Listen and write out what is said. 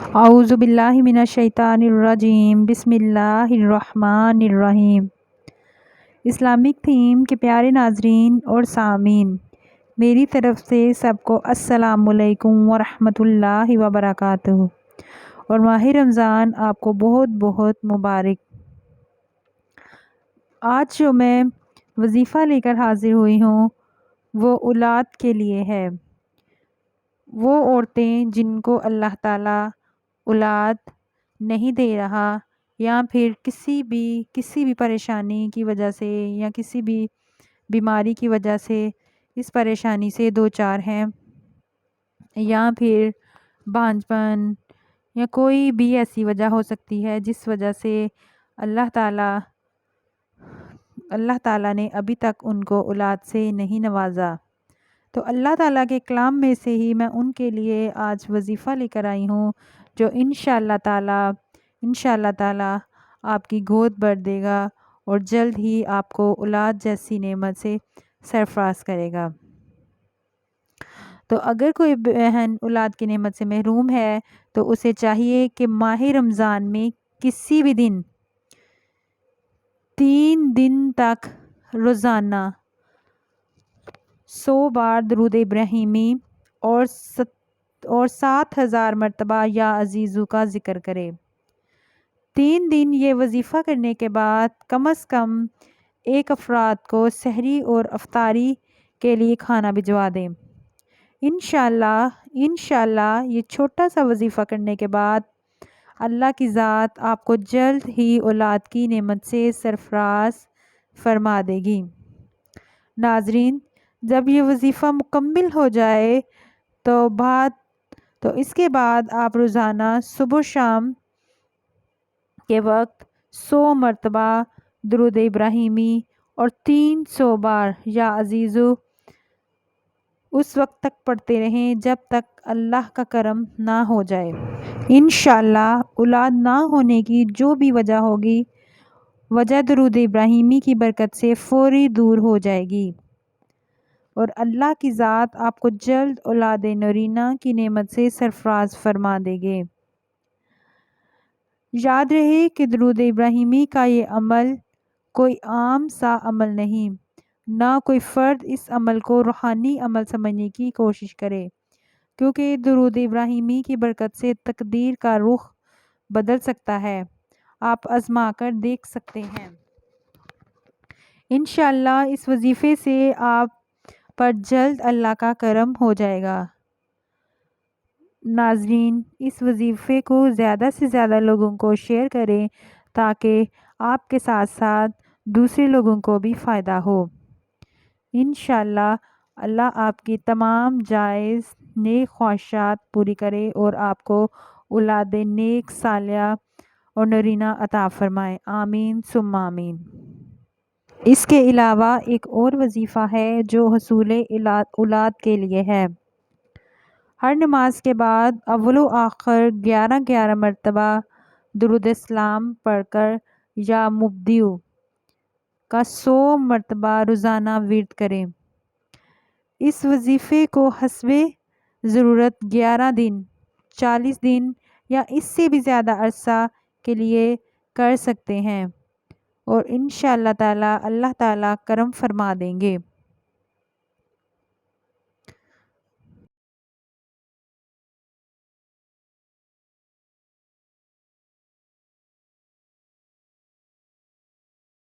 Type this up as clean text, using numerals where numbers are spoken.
اعوذ باللہ من الشیطان الرجیم، بسم اللہ الرحمن الرحیم۔ اسلامک تھیم کے پیارے ناظرین اور سامعین، میری طرف سے سب کو السلام علیکم ورحمۃ اللہ وبرکاتہ، اور ماہ رمضان آپ کو بہت بہت مبارک۔ آج جو میں وظیفہ لے کر حاضر ہوئی ہوں وہ اولاد کے لیے ہے۔ وہ عورتیں جن کو اللہ تعالیٰ اولاد نہیں دے رہا، یا پھر کسی بھی پریشانی کی وجہ سے یا کسی بھی بیماری کی وجہ سے اس پریشانی سے دوچار ہیں، یا پھر بانجھپن یا کوئی بھی ایسی وجہ ہو سکتی ہے جس وجہ سے اللہ تعالیٰ نے ابھی تک ان کو اولاد سے نہیں نوازا، تو اللہ تعالیٰ کے کلام میں سے ہی میں ان کے لیے آج وظیفہ لے کر آئی ہوں، جو انشاءاللہ تعالیٰ آپ کی گود بھر دے گا اور جلد ہی آپ کو اولاد جیسی نعمت سے سرفراز کرے گا۔ تو اگر کوئی بہن اولاد کی نعمت سے محروم ہے تو اسے چاہیے کہ ماہ رمضان میں کسی بھی دن 3 دن تک روزانہ 100 بار درود ابراہیمی اور 7000 مرتبہ یا عزیزو کا ذکر کرے۔ 3 دن یہ وظیفہ کرنے کے بعد کم از کم ایک افراد کو سحری اور افطاری کے لیے کھانا بھجوا دیں۔ انشاءاللہ یہ چھوٹا سا وظیفہ کرنے کے بعد اللہ کی ذات آپ کو جلد ہی اولاد کی نعمت سے سرفراز فرما دے گی۔ ناظرین، جب یہ وظیفہ مکمل ہو جائے تو اس کے بعد آپ روزانہ صبح و شام کے وقت 100 مرتبہ درود ابراہیمی اور 300 بار یا عزیزو اس وقت تک پڑھتے رہیں جب تک اللہ کا کرم نہ ہو جائے۔ انشاءاللہ اولاد نہ ہونے کی جو بھی وجہ ہوگی، وجہ درود ابراہیمی کی برکت سے فوری دور ہو جائے گی، اور اللہ کی ذات آپ کو جلد اولاد نورینہ کی نعمت سے سرفراز فرما دے گے۔ یاد رہے کہ درود ابراہیمی کا یہ عمل کوئی عام سا عمل نہیں، نہ کوئی فرد اس عمل کو روحانی عمل سمجھنے کی کوشش کرے، کیونکہ درود ابراہیمی کی برکت سے تقدیر کا رخ بدل سکتا ہے۔ آپ آزما کر دیکھ سکتے ہیں۔ انشاءاللہ اس وظیفے سے آپ پر جلد اللہ کا کرم ہو جائے گا۔ ناظرین، اس وظیفے کو زیادہ سے زیادہ لوگوں کو شیئر کریں تاکہ آپ کے ساتھ ساتھ دوسرے لوگوں کو بھی فائدہ ہو۔ انشاءاللہ اللہ آپ کی تمام جائز نیک خواہشات پوری کرے اور آپ کو اولاد نیک صالحہ اور نورینہ عطا فرمائے، آمین ثم آمین۔ اس کے علاوہ ایک اور وظیفہ ہے جو حصول اولاد کے لیے ہے۔ ہر نماز کے بعد اول و آخر 11 مرتبہ درود اسلام پڑھ کر یا مبدیع کا 100 مرتبہ روزانہ ورد کریں۔ اس وظیفے کو حسب ضرورت 11 دن، 40 دن یا اس سے بھی زیادہ عرصہ کے لیے کر سکتے ہیں، اور انشاءاللہ تعالی اللہ تعالی کرم فرما دیں گے۔